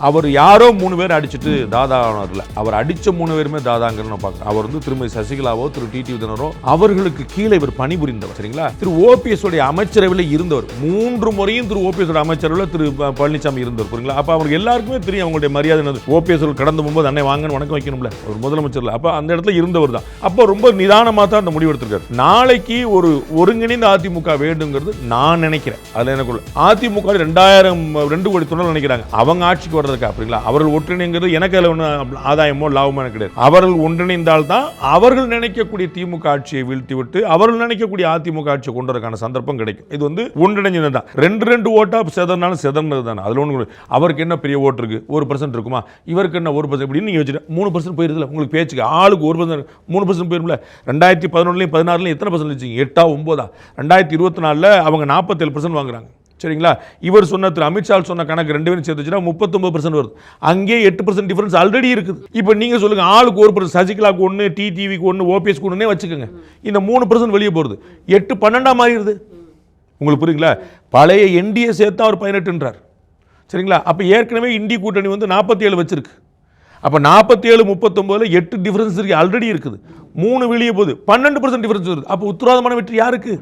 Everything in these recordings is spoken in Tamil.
அவர் யாரோ 3 பேர் அடிச்சுட்டு தாதா ஆனார்ல, அவர் அடிச்ச 3 பேருமே தாதாங்கிறது நான் பார்க்குறேன். அவர் திருமதி சசிகலாவோ திரு டிடிவி தினரோ அவர்களுக்கு கீழே இவர் பணிபுரிந்தவர். சரிங்களா? திரு ஓபிஎஸ் உடைய அமைச்சரவையில் இருந்தவர். 3 முறையும் திரு ஓபிஎஸ் அமைச்சரவையில் திரு பழனிசாமி இருந்தவர். புரியுங்களா? அப்ப அவங்களுக்கு எல்லாருக்குமே தெரியும் அவங்களுடைய மரியாதை. ஓபிஎஸ் கடந்து போகும்போது அன்னை வாங்கன்னு வணக்கம் வைக்கணும்ல, ஒரு முதலமைச்சர்ல. அப்ப அந்த இடத்துல இருந்தவர் தான். அப்போ ரொம்ப நிதானமா தான் அந்த முடிவு எடுத்திருக்காரு. நாளைக்கு ஒரு ஒருங்கிணைந்த அதிமுக வேண்டுங்கிறது நான் நினைக்கிறேன். அதுல எனக்கு அதிமுக 2 கோடி தொண்டர்கள் நினைக்கிறாங்க. அவங்க ஆட்சிக்கு அப்படிங்களா? அவர்கள் ஒன்றிணைங்கிறது எனக்கு ஆதாயமோ லாபமோ கிடையாது. அவர்கள் ஒன்றிணைந்தால் தான் அவர்கள் நினைக்கக்கூடிய திமுக ஆட்சியை வீழ்த்தி விட்டு அவர்கள் நினைக்கக்கூடிய அதிமுக ஆட்சியை கொண்டு வரக்கான சந்தர்ப்பம் கிடைக்கும். இது ஒன்றிணைஞ்சது தான். 2 ஓட்டா செதறினாலும் செதறினது தான். அதுல ஒன்று அவருக்கு என்ன பெரிய ஓட்டு இருக்கு, 1% இருக்குமா, இவருக்கு என்ன 1% இப்படின்னு நீங்க வச்சுட்டு 3% போயிருதுல உங்களுக்கு பேச்சுக்கு ஆளுக்கு 1% 3% போயிரும்ல. 2011 16 எத்தனை பர்சன்ட் வச்சுங்க? 8 9 2024 அவங்க 47% வாங்குறாங்க. சரிங்களா? இவர் சொன்ன திரு அமித்ஷா சொன்ன கணக்கு 2 பேரும் சேர்த்துச்சுன்னா 39% வருது. அங்கே 8% டிஃபரன்ஸ் ஆல்ரெடி இருக்குது. இப்போ நீங்க சொல்லுங்க, ஆளுக்கு 1%, சசிகலாக்கு 1, டிடிவிக்கு 1, ஓபிஎஸ்க்கு 1 வச்சுக்கோங்க. இந்த 3% வெளியே போறது 8 12 மாறிடுது. உங்களுக்கு புரியுங்களா? பழைய என்டிஏ சேர்த்து அவர் 18ன்றார். சரிங்களா? அப்ப ஏற்கனவே இந்திய கூட்டணி 47 வச்சிருக்கு. அப்ப 47 39 8 டிஃபரன்ஸ் ஆல்ரெடி இருக்குது. 3 வெளியே போகுது, 12% டிஃபரன்ஸ் வருது. அப்ப உத்தரவாதமான வெற்றி யாருக்கு?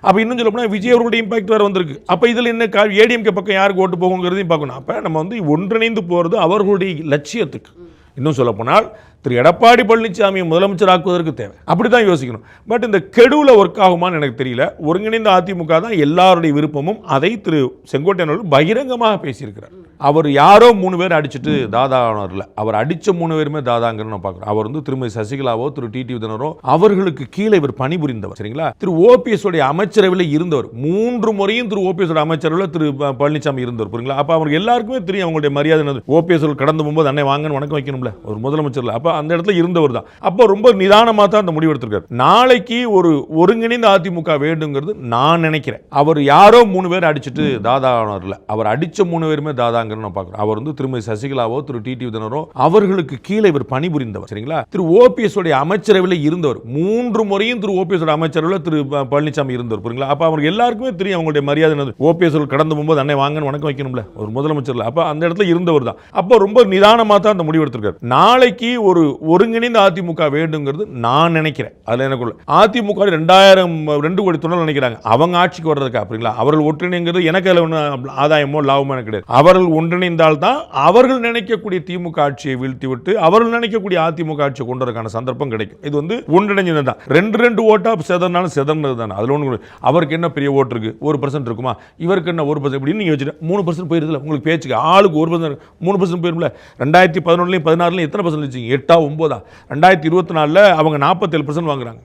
அப்போ இன்னும் சொல்ல போனால் விஜய் அவர்களுடைய இம்பாக்ட் வேறு வந்திருக்கு. அப்போ இதில் என்ன ஏடிஎம்கே பக்கம் யாருக்கு ஓட்டு போகுங்கிறதையும் பார்க்கணும். அப்போ நம்ம ஒன்றிணைந்து போகிறது அவர்களுடைய லட்சியத்துக்கு. இன்னும் சொல்ல போனால் திரு எடப்பாடி பழனிசாமியை முதலமைச்சர் ஆக்குவதற்கு தேவை. அப்படிதான் யோசிக்கணும். பட் இந்த கெடுவில் ஒர்க் ஆகுமான்னு எனக்கு தெரியல. ஒருங்கிணைந்த அதிமுக தான் எல்லாருடைய விருப்பமும். அதை திரு செங்கோட்டையன் அவர்கள் பகிரங்கமாக பேசியிருக்கிறார். அவர் யாரோ 3 பேர் அடிச்சுட்டு தாதா ஆனார்ல, அவர் அடிச்ச 3 பேருமே தாதாங்கிறது நான் பார்க்குறேன். அவர் திருமதி சசிகலாவோ திரு டிடிவி தினரோ அவர்களுக்கு கீழே இவர் பணிபுரிந்தவர். சரிங்களா? திரு ஓபிஎஸ் உடைய அமைச்சரவையில் இருந்தவர். 3 முறையும் திரு ஓபிஎஸ் அமைச்சரவையில் திரு பழனிசாமி இருந்தவர். புரியுங்களா? அப்ப அவங்களுக்கு எல்லாருக்குமே தெரியும் அவங்களுடைய மரியாதை. ஓபிஎஸ் கடந்து போகும்போது அன்னை வாங்கன்னு வணக்கம் வைக்கணும்ல, ஒரு முதலமைச்சர்ல. அப்ப அந்த இடத்துல இருந்தவர் தான். அப்போ ரொம்ப நிதானமா தான் அந்த முடிவு எடுத்திருக்காரு. நாளைக்கு ஒரு ஒருங்கிணைந்த அதிமுக வேண்டுங்கிறது நான் நினைக்கிறேன். அவர் யாரோ 3 பேர் அடிச்சுட்டு தாதா ஆனார்ல, அவர் அடிச்ச 3 பேருமே தாதாங்கிறது நான் பார்க்குறேன். அவர் திருமதி சசிகலாவோ திரு டிடிவி தினரோ அவர்களுக்கு கீழே இவர் பணிபுரிந்தவர். சரிங்களா? திரு ஓபிஎஸ் உடைய அமைச்சரவையில் இருந்தவர். 3 முறையும் திரு ஓபிஎஸ் அமைச்சரவையில் திரு பழனிசாமி இருந்தவர். புரியுங்களா? அப்ப அவங்களுக்கு எல்லாருக்குமே தெரியும் அவங்களுடைய மரியாதை. ஓபிஎஸ் கடந்து போகும்போது அன்னை வாங்கன்னு வணக்கம் வைக்கணும்ல, ஒரு முதலமைச்சர்ல. அப்ப அந்த இடத்துல இருந்தவர் தான். அப்போ ரொம்ப நிதானமா தான் அந்த முடிவு எடுத்திருக்காரு. நாளைக்கு ஒரு ஒருங்கிணைந்த அதிமுக வேண்டுங்கிறது நான் நினைக்கிறேன். அதுல எனக்கு அதிமுக 2 கோடி தொண்டர்கள் நினைக்கிறாங்க. அவங்க ஆட்சிக்கு வர்றதுக்கு அப்படிங்களா? அவர்கள் ஒன்றிணைங்கிறது எனக்கு ஆதாயமோ லாபமோ கிடையாது. அவர்கள் ஒன்றிணைந்தால் தான் அவர்கள் நினைக்கக்கூடிய திமுக ஆட்சியை வீழ்த்தி விட்டு அவர்கள் நினைக்கக்கூடிய அதிமுக ஆட்சியை கொண்டு வரக்கான சந்தர்ப்பம் கிடைக்கும். இது ஒன்றிணைஞ்சது தான். 2 ஓட்டா செதறினாலும் செதறினது தான். அதுல ஒன்று அவருக்கு என்ன பெரிய ஓட்டு இருக்கு, 1% இருக்குமா, இவருக்கு என்ன 1% இப்படின்னு நீங்க வச்சுட்டு 3% போயிருதுல உங்களுக்கு பேச்சுக்கு ஆளுக்கு 1% 3% போயிரும்ல. 2011 16 எத்தனை பர்சன்ட் வச்சுங்க? 8 9 2024 அவங்க 47% வாங்குறாங்க.